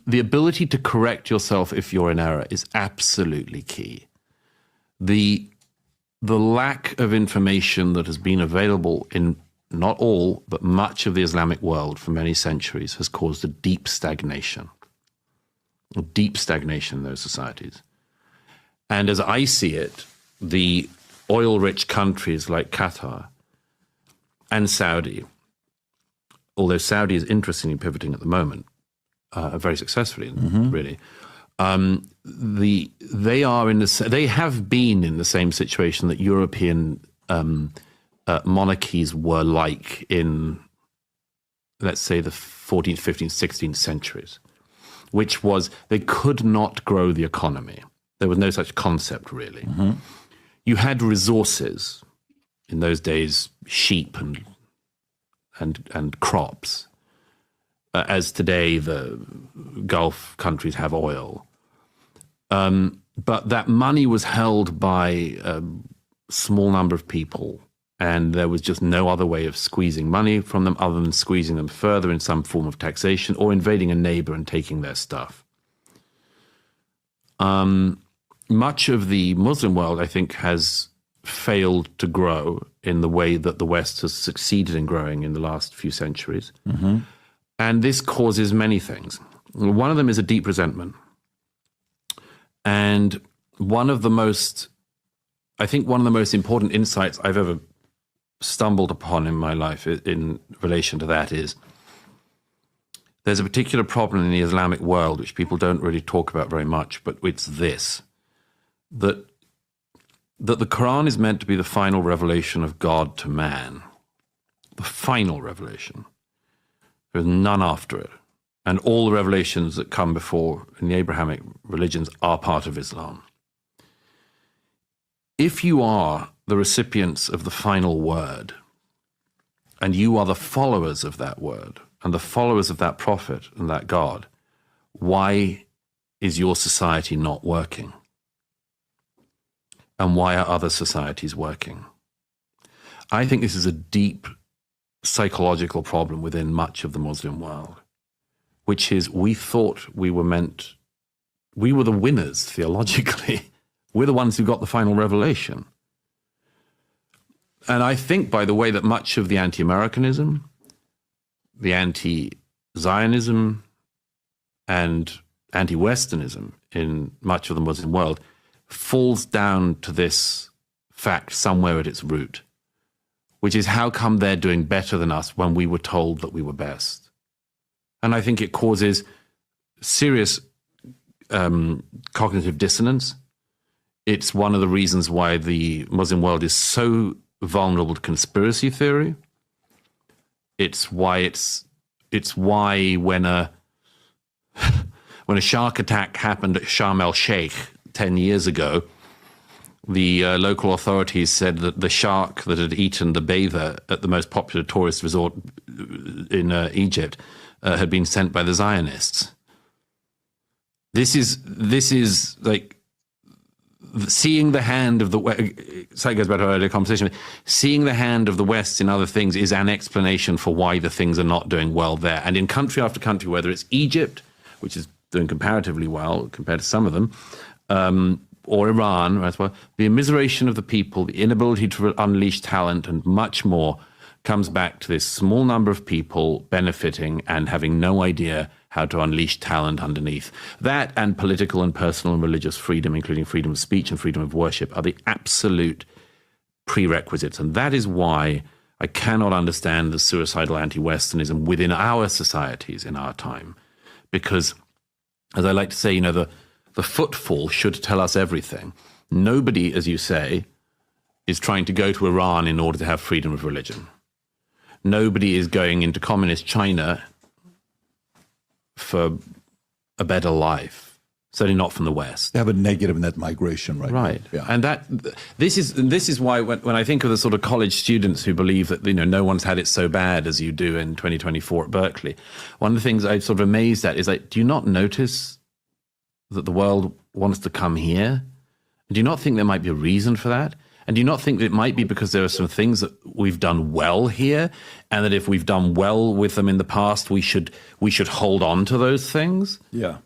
the ability to correct yourself if you're in error is absolutely key. The lack of information that has been available in not all, but much of the Islamic world for many centuries has caused a deep stagnation in those societies. And as I see it, the oil-rich countries like Qatar and Saudi, although Saudi is interestingly pivoting at the moment, very successfully, really, they have been in the same situation that European monarchies were like in, let's say, the 14th, 15th, 16th centuries, which was they could not grow the economy. There was no such concept, really. You had resources, in those days, sheep and crops, as today the Gulf countries have oil. But that money was held by a small number of people, and there was just no other way of squeezing money from them other than squeezing them further in some form of taxation or invading a neighbor and taking their stuff. Much of the Muslim world, I think, has failed to grow in the way that the West has succeeded in growing in the last few centuries. And this causes many things. One of them is a deep resentment. And one of the most important insights I've ever stumbled upon in my life in relation to that is there's a particular problem in the Islamic world which people don't really talk about very much, but it's this, that the Quran is meant to be the final revelation of God to man, the final revelation. There's none after it. And all the revelations that come before in the Abrahamic religions are part of Islam. If you are the recipients of the final word, and you are the followers of that word, and the followers of that prophet and that God, why is your society not working? And why are other societies working? I think this is a deep psychological problem within much of the Muslim world, which is we thought we were the winners theologically. We're the ones who got the final revelation. And I think, by the way, that much of the anti-Americanism, the anti-Zionism, and anti-Westernism in much of the Muslim world falls down to this fact somewhere at its root, which is how come they're doing better than us when we were told that we were best? And I think it causes serious cognitive dissonance. It's one of the reasons why the Muslim world is so vulnerable to conspiracy theory. It's why when a shark attack happened at Sharm el-Sheikh 10 years ago, the local authorities said that the shark that had eaten the bather at the most popular tourist resort in Egypt had been sent by the Zionists. This is like seeing the hand of the West. So it goes back to our earlier conversation. Seeing the hand of the West in other things is an explanation for why the things are not doing well there. And in country after country, whether it's Egypt, which is doing comparatively well compared to some of them, or Iran, as well, the immiseration of the people, the inability to unleash talent, and much more comes back to this small number of people benefiting and having no idea how to unleash talent underneath. That and political and personal and religious freedom, including freedom of speech and freedom of worship, are the absolute prerequisites. And that is why I cannot understand the suicidal anti-Westernism within our societies in our time. Because, as I like to say, the footfall should tell us everything. Nobody, as you say, is trying to go to Iran in order to have freedom of religion. Nobody is going into communist China for a better life. Certainly not from the West. They have a negative net migration, right? Right. Yeah. And this is why when I think of the sort of college students who believe that no one's had it so bad as you do in 2024 at Berkeley, one of the things I'm sort of amazed at is do you not notice that the world wants to come here? Do you not think there might be a reason for that? And do you not think that it might be because there are some things that we've done well here, and that if we've done well with them in the past, we should hold on to those things? Yeah.